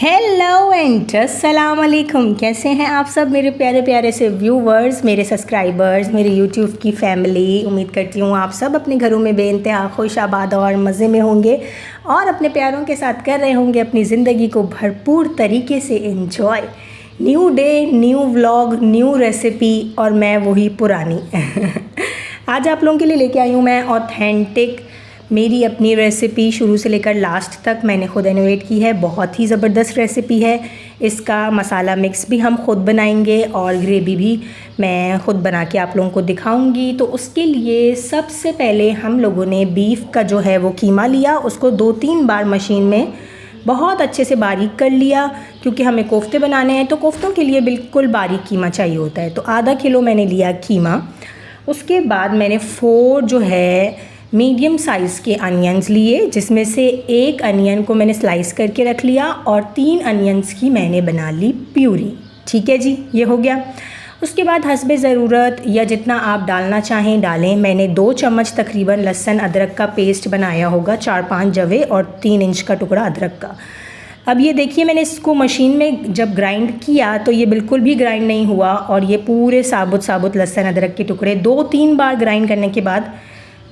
Hello and अस्सलाम वालेकुम। कैसे हैं आप सब मेरे प्यारे प्यारे से व्यूवर्स, मेरे सब्सक्राइबर्स, मेरे यूट्यूब की फैमिली। उम्मीद करती हूँ आप सब अपने घरों में बेइंतहा खुश आबाद और मज़े में होंगे और अपने प्यारों के साथ कर रहे होंगे अपनी ज़िंदगी को भरपूर तरीके से enjoy. New day, new vlog, new recipe और मैं वही पुरानी आज आप लोगों के लिए लेके आई हूँ मैं ऑथेंटिक मेरी अपनी रेसिपी। शुरू से लेकर लास्ट तक मैंने खुद इनोवेट की है। बहुत ही ज़बरदस्त रेसिपी है। इसका मसाला मिक्स भी हम खुद बनाएंगे और ग्रेवी भी मैं खुद बना के आप लोगों को दिखाऊंगी। तो उसके लिए सबसे पहले हम लोगों ने बीफ का जो है वो कीमा लिया, उसको 2-3 बार मशीन में बहुत अच्छे से बारीक कर लिया, क्योंकि हमें कोफ्ते बनाने हैं तो कोफ्तों के लिए बिल्कुल बारीक कीमा चाहिए होता है। तो आधा किलो मैंने लिया कीमा। उसके बाद मैंने 4 जो है मीडियम साइज़ के अनियंस लिए, जिसमें से एक अनियन को मैंने स्लाइस करके रख लिया और 3 अनियंस की मैंने बना ली प्यूरी। ठीक है जी, ये हो गया। उसके बाद हस्बे ज़रूरत या जितना आप डालना चाहें डालें। मैंने 2 चम्मच तकरीबन लहसुन अदरक का पेस्ट बनाया होगा, 4-5 जवे और 3 इंच का टुकड़ा अदरक का। अब ये देखिए, मैंने इसको मशीन में जब ग्राइंड किया तो ये बिल्कुल भी ग्राइंड नहीं हुआ और ये पूरे साबुत लहसुन अदरक के टुकड़े 2-3 बार ग्राइंड करने के बाद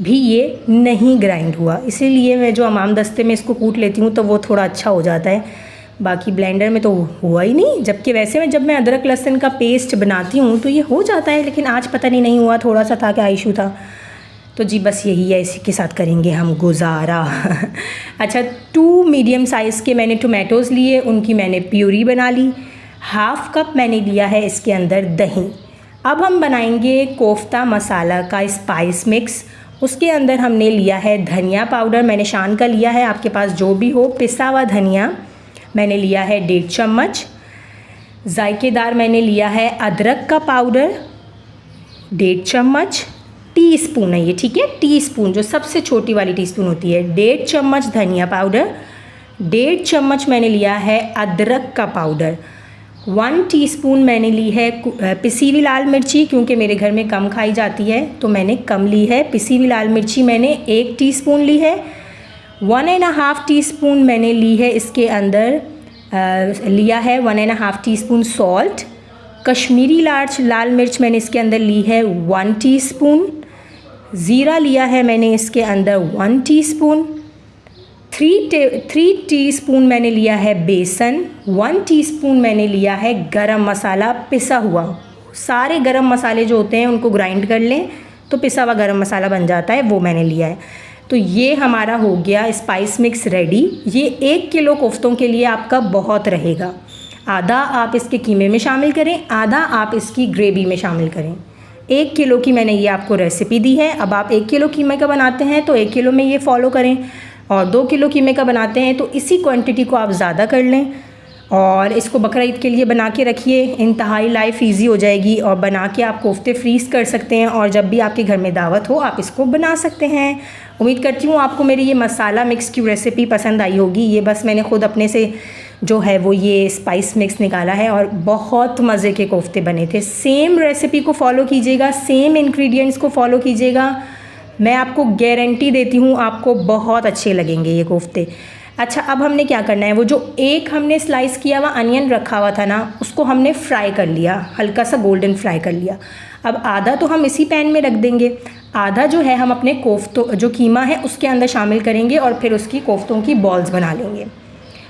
भी ये नहीं ग्राइंड हुआ। इसीलिए मैं जो अमाम दस्ते में इसको कूट लेती हूँ तो वो थोड़ा अच्छा हो जाता है, बाकी ब्लेंडर में तो हुआ ही नहीं। जबकि वैसे में जब मैं अदरक लहसुन का पेस्ट बनाती हूँ तो ये हो जाता है, लेकिन आज पता नहीं हुआ, थोड़ा सा था, क्या इशू था। तो जी बस यही है, इसी के साथ करेंगे हम गुजारा अच्छा, 2 मीडियम साइज़ के मैंने टोमेटोज़ लिए, उनकी मैंने प्यूरी बना ली। 1/2 कप मैंने लिया है इसके अंदर दही। अब हम बनाएंगे कोफ्ता मसाला का स्पाइस मिक्स। उसके अंदर हमने लिया है धनिया पाउडर, मैंने शान का लिया है, आपके पास जो भी हो। पिसा हुआ धनिया मैंने लिया है 1.5 चम्मच। जायकेदार मैंने लिया है अदरक का पाउडर 1.5 चम्मच। टीस्पून है ये, ठीक है, टीस्पून जो सबसे छोटी वाली टीस्पून होती है। 1.5 चम्मच धनिया पाउडर, 1.5 चम्मच मैंने लिया है अदरक का पाउडर। 1 टीस्पून मैंने ली है पिसी हुई लाल मिर्ची, क्योंकि मेरे घर में कम खाई जाती है तो मैंने कम ली है। पिसी हुई लाल मिर्ची मैंने 1 टीस्पून ली है। 1.5 टीस्पून मैंने ली है इसके अंदर लिया है 1.5 टीस्पून सॉल्ट। कश्मीरी लाल मिर्च मैंने इसके अंदर ली है 1 टीस्पून। ज़ीरा लिया है मैंने इसके अंदर 1 टीस्पून। 3 टीस्पून मैंने लिया है बेसन। 1 टीस्पून मैंने लिया है गरम मसाला पिसा हुआ। सारे गरम मसाले जो होते हैं उनको ग्राइंड कर लें तो पिसा हुआ गरम मसाला बन जाता है, वो मैंने लिया है। तो ये हमारा हो गया स्पाइस मिक्स रेडी। ये 1 किलो कोफ्तों के लिए आपका बहुत रहेगा। आधा आप इसके कीमे में शामिल करें, आधा आप इसकी ग्रेवी में शामिल करें। 1 किलो की मैंने ये आपको रेसिपी दी है। अब आप 1 किलो कीमे का बनाते हैं तो 1 किलो में ये फॉलो करें, और 2 किलो कीमे का बनाते हैं तो इसी क्वांटिटी को आप ज़्यादा कर लें और इसको बकरा ईद के लिए बना के रखिए। इंतहाई लाइफ इजी हो जाएगी और बना के आप कोफ्ते फ्रीज़ कर सकते हैं और जब भी आपके घर में दावत हो आप इसको बना सकते हैं। उम्मीद करती हूँ आपको मेरी ये मसाला मिक्स की रेसिपी पसंद आई होगी। ये बस मैंने खुद अपने से जो है वो ये स्पाइस मिक्स निकाला है और बहुत मज़े के कोफ्ते बने थे। सेम रेसिपी को फॉलो कीजिएगा, सेम इंग्रेडिएंट्स को फॉलो कीजिएगा, मैं आपको गारंटी देती हूँ आपको बहुत अच्छे लगेंगे ये कोफ्ते। अच्छा, अब हमने क्या करना है, वो जो एक हमने स्लाइस किया हुआ अनियन रखा हुआ था ना, उसको हमने फ्राई कर लिया, हल्का सा गोल्डन फ्राई कर लिया। अब आधा तो हम इसी पैन में रख देंगे, आधा जो है हम अपने कोफ्तों जो कीमा है उसके अंदर शामिल करेंगे और फिर उसकी कोफ्तों की बॉल्स बना लेंगे।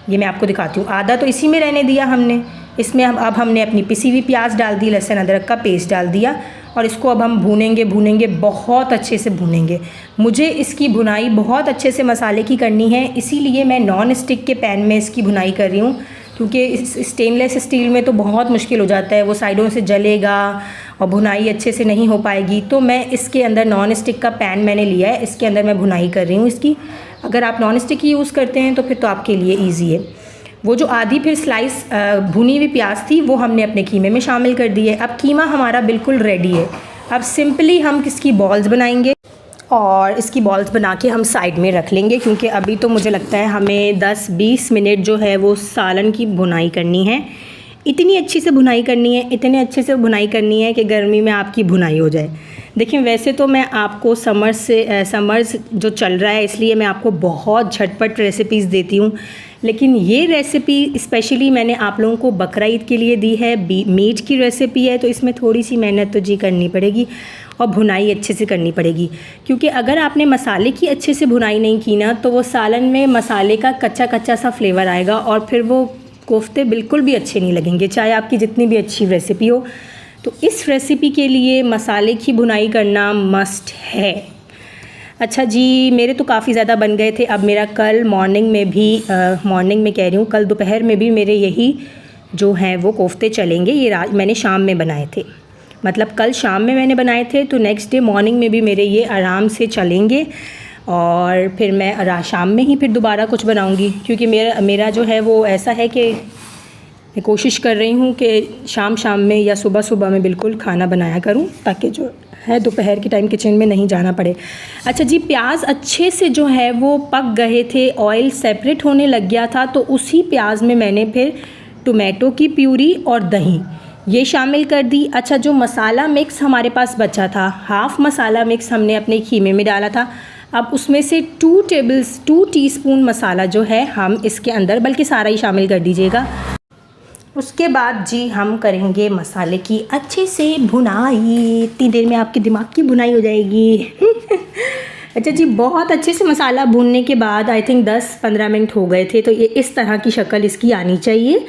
ये मैं आपको दिखाती हूँ। आधा तो इसी में रहने दिया हमने, इसमें अब हमने अपनी पिसी हुई प्याज डाल दी, लहसुन अदरक का पेस्ट डाल दिया और इसको अब हम भूनेंगे, बहुत अच्छे से भूनेंगे। मुझे इसकी भुनाई बहुत अच्छे से मसाले की करनी है, इसीलिए मैं नॉन स्टिक के पैन में इसकी भुनाई कर रही हूँ, क्योंकि इस स्टेनलेस स्टील में तो बहुत मुश्किल हो जाता है, वो साइडों से जलेगा और भुनाई अच्छे से नहीं हो पाएगी। तो मैं इसके अंदर नॉन स्टिक का पैन मैंने लिया है, इसके अंदर मैं भुनाई कर रही हूँ इसकी। अगर आप नॉन स्टिक ही यूज़ करते हैं तो फिर तो आपके लिए ईजी है। वो जो आधी फिर स्लाइस भुनी हुई प्याज थी वो हमने अपने कीमे में शामिल कर दी है। अब कीमा हमारा बिल्कुल रेडी है। अब सिंपली हम किसकी बॉल्स बनाएंगे और इसकी बॉल्स बना के हम साइड में रख लेंगे, क्योंकि अभी तो मुझे लगता है हमें 10-20 मिनट जो है वो सालन की भुनाई करनी है। इतनी अच्छी से भुनाई करनी है, इतने अच्छे से भुनाई करनी है कि गर्मी में आपकी भुनाई हो जाए। देखिए वैसे तो मैं आपको समर्स जो चल रहा है इसलिए मैं आपको बहुत झटपट रेसिपीज़ देती हूँ, लेकिन ये रेसिपी स्पेशली मैंने आप लोगों को बकरा ईद के लिए दी है। मीट की रेसिपी है तो इसमें थोड़ी सी मेहनत तो जी करनी पड़ेगी और भुनाई अच्छे से करनी पड़ेगी, क्योंकि अगर आपने मसाले की अच्छे से भुनाई नहीं की ना तो वो सालन में मसाले का कच्चा कच्चा सा फ्लेवर आएगा और फिर वो कोफ्ते बिल्कुल भी अच्छे नहीं लगेंगे, चाहे आपकी जितनी भी अच्छी रेसिपी हो। तो इस रेसिपी के लिए मसाले की भुनाई करना मस्ट है। अच्छा जी, मेरे तो काफ़ी ज़्यादा बन गए थे। अब मेरा कल मॉर्निंग में कह रही हूँ, कल दोपहर में भी मेरे यही जो हैं वो कोफ्ते चलेंगे। ये मैंने शाम में बनाए थे, मतलब कल शाम में मैंने बनाए थे, तो नेक्स्ट डे मॉर्निंग में भी मेरे ये आराम से चलेंगे। और फिर मैं शाम में ही फिर दोबारा कुछ बनाऊँगी, क्योंकि मेरा जो है वो ऐसा है कि मैं कोशिश कर रही हूँ कि शाम में या सुबह में बिल्कुल खाना बनाया करूँ, ताकि जो है दोपहर के टाइम किचन में नहीं जाना पड़े। अच्छा जी, प्याज अच्छे से जो है वो पक गए थे, ऑयल सेपरेट होने लग गया था, तो उसी प्याज में मैंने फिर टोमेटो की प्यूरी और दही ये शामिल कर दी। अच्छा, जो मसाला मिक्स हमारे पास बचा था, हाफ़ मसाला मिक्स हमने अपने खीमे में डाला था। अब उसमें से 2 टीस्पून मसाला जो है हम इसके अंदर, बल्कि सारा ही शामिल कर दीजिएगा। उसके बाद जी हम करेंगे मसाले की अच्छे से भुनाई। इतनी देर में आपके दिमाग की भुनाई हो जाएगी। अच्छा जी, बहुत अच्छे से मसाला भूनने के बाद आई थिंक 10-15 मिनट हो गए थे, तो ये इस तरह की शक्ल इसकी आनी चाहिए।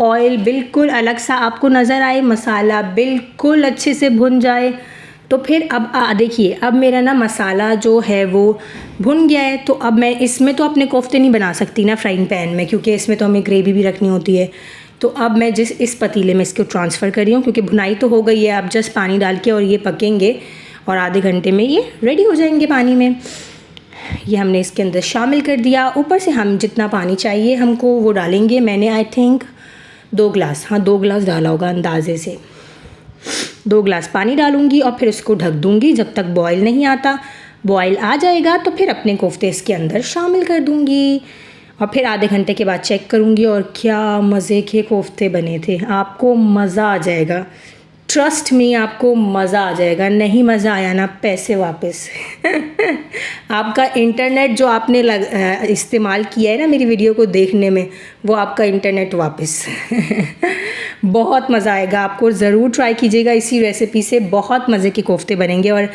ऑयल बिल्कुल अलग सा आपको नज़र आए, मसाला बिल्कुल अच्छे से भुन जाए। तो फिर अब देखिए, अब मेरा ना मसाला जो है वो भुन गया है। तो अब मैं इसमें तो अपने कोफ्ते नहीं बना सकती ना फ्राइंग पैन में, क्योंकि इसमें तो हमें ग्रेवी भी रखनी होती है। तो अब मैं इस पतीले में इसको ट्रांसफ़र कर रही हूँ, क्योंकि भुनाई तो हो गई है। अब जस्ट पानी डाल के और ये पकेंगे और आधे घंटे में ये रेडी हो जाएंगे पानी में। ये हमने इसके अंदर शामिल कर दिया। ऊपर से हम जितना पानी चाहिए हमको वो डालेंगे। मैंने आई थिंक 2 गिलास, हाँ 2 गिलास डाला होगा अंदाजे से। 2 गिलास पानी डालूँगी और फिर इसको ढक दूँगी जब तक बॉयल नहीं आता। बॉयल आ जाएगा तो फिर अपने कोफ्ते इसके अंदर शामिल कर दूँगी और फिर आधे घंटे के बाद चेक करूँगी। और क्या मज़े के कोफ्ते बने थे, आपको मज़ा आ जाएगा। ट्रस्ट मी, आपको मज़ा आ जाएगा। नहीं मज़ा आया ना, पैसे वापस। आपका इंटरनेट जो आपने इस्तेमाल किया है ना मेरी वीडियो को देखने में, वो आपका इंटरनेट वापस। बहुत मज़ा आएगा, आपको ज़रूर ट्राई कीजिएगा। इसी रेसिपी से बहुत मज़े के कोफ्ते बनेंगे और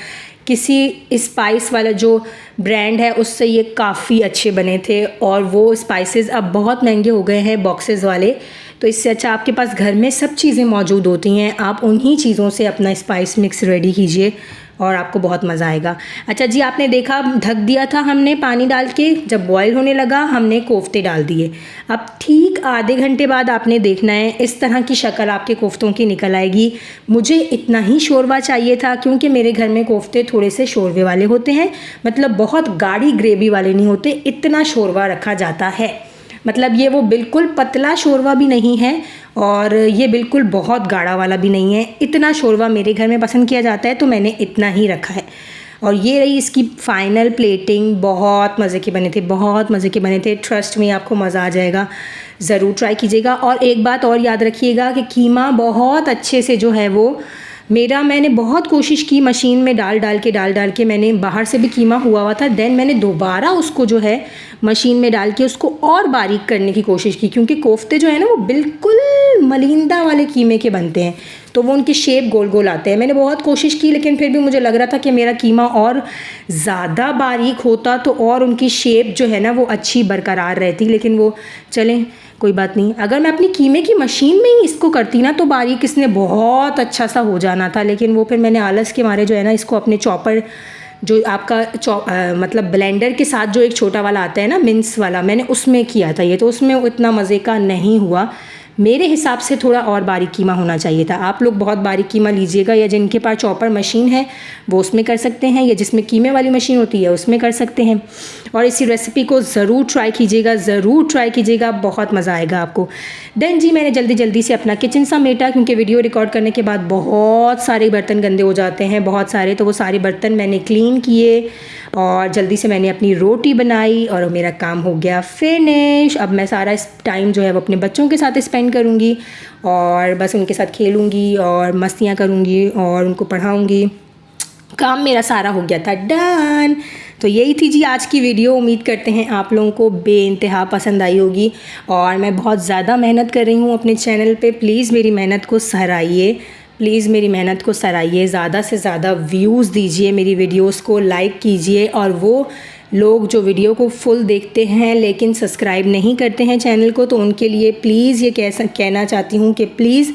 किसी स्पाइस वाला जो ब्रांड है उससे ये काफ़ी अच्छे बने थे। और वो स्पाइसेस अब बहुत महंगे हो गए हैं बॉक्सेस वाले, तो इससे अच्छा आपके पास घर में सब चीज़ें मौजूद होती हैं, आप उन्हीं चीज़ों से अपना स्पाइस मिक्स रेडी कीजिए और आपको बहुत मज़ा आएगा। अच्छा जी, आपने देखा ढक दिया था हमने पानी डाल के, जब बॉयल होने लगा हमने कोफ्ते डाल दिए। अब ठीक आधे घंटे बाद आपने देखना है इस तरह की शक्ल आपके कोफ्तों की निकल आएगी। मुझे इतना ही शोरबा चाहिए था, क्योंकि मेरे घर में कोफ्ते थोड़े से शोरबे वाले होते हैं, मतलब बहुत गाढ़ी ग्रेवी वाले नहीं होते, इतना शोरबा रखा जाता है। मतलब ये वो बिल्कुल पतला शोरबा भी नहीं है और ये बिल्कुल बहुत गाढ़ा वाला भी नहीं है। इतना शोरबा मेरे घर में पसंद किया जाता है, तो मैंने इतना ही रखा है। और ये रही इसकी फ़ाइनल प्लेटिंग। बहुत मज़े के बने थे, बहुत मज़े के बने थे। ट्रस्ट में आपको मज़ा आ जाएगा, ज़रूर ट्राई कीजिएगा। और एक बात और याद रखिएगा कि कीमा बहुत अच्छे से जो है वो मैंने बहुत कोशिश की मशीन में डाल डाल के मैंने बाहर से भी कीमा हुआ था। देन मैंने दोबारा उसको जो है मशीन में डाल के उसको और बारीक करने की कोशिश की, क्योंकि कोफ्ते जो है ना वो बिल्कुल मलिंदा वाले कीमे के बनते हैं, तो वो उनकी शेप गोल गोल आते हैं। मैंने बहुत कोशिश की, लेकिन फिर भी मुझे लग रहा था कि मेरा कीमा और ज़्यादा बारीक होता तो और उनकी शेप जो है ना वो अच्छी बरकरार रहती। लेकिन वो चलें, कोई बात नहीं। अगर मैं अपनी कीमे की मशीन में ही इसको करती ना तो बारीक इसने बहुत अच्छा सा हो जाना था। लेकिन वो फिर मैंने आलस के मारे जो है ना इसको अपने चॉपर, जो आपका मतलब ब्लेंडर के साथ जो एक छोटा वाला आता है ना मिन्स वाला, मैंने उसमें किया था ये, तो उसमें उतना मज़े का नहीं हुआ। मेरे हिसाब से थोड़ा और बारीक कीमा होना चाहिए था। आप लोग बहुत बारीक कीमा लीजिएगा, या जिनके पास चॉपर मशीन है वो उसमें कर सकते हैं, या जिसमें कीमे वाली मशीन होती है उसमें कर सकते हैं। और इसी रेसिपी को ज़रूर ट्राई कीजिएगा, बहुत मज़ा आएगा आपको। देन जी मैंने जल्दी से अपना किचन समेटा, क्योंकि वीडियो रिकॉर्ड करने के बाद बहुत सारे बर्तन गंदे हो जाते हैं, बहुत सारे। तो वो सारे बर्तन मैंने क्लीन किए और जल्दी से मैंने अपनी रोटी बनाई और मेरा काम हो गया फिनिश। अब मैं सारा टाइम जो है वो अपने बच्चों के साथ स्पेंड करूँगी और बस उनके साथ खेलूँगी और मस्तियाँ करूँगी और उनको पढ़ाऊँगी। काम मेरा सारा हो गया था डन। तो यही थी जी आज की वीडियो। उम्मीद करते हैं आप लोगों को बेइंतहा पसंद आई होगी। और मैं बहुत ज़्यादा मेहनत कर रही हूँ अपने चैनल पे, प्लीज़ मेरी मेहनत को सराहिए, प्लीज़ मेरी मेहनत को सराहिए। ज़्यादा से ज़्यादा व्यूज़ दीजिए, मेरी वीडियोस को लाइक कीजिए। और वो लोग जो वीडियो को फुल देखते हैं लेकिन सब्सक्राइब नहीं करते हैं चैनल को, तो उनके लिए प्लीज़ ये कहना चाहती हूँ कि प्लीज़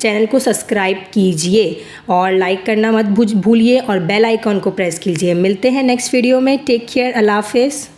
चैनल को सब्सक्राइब कीजिए और लाइक करना मत भूलिए और बेल आइकॉन को प्रेस कीजिए। मिलते हैं नेक्स्ट वीडियो में। टेक केयर, अल्लाह हाफ़िज़।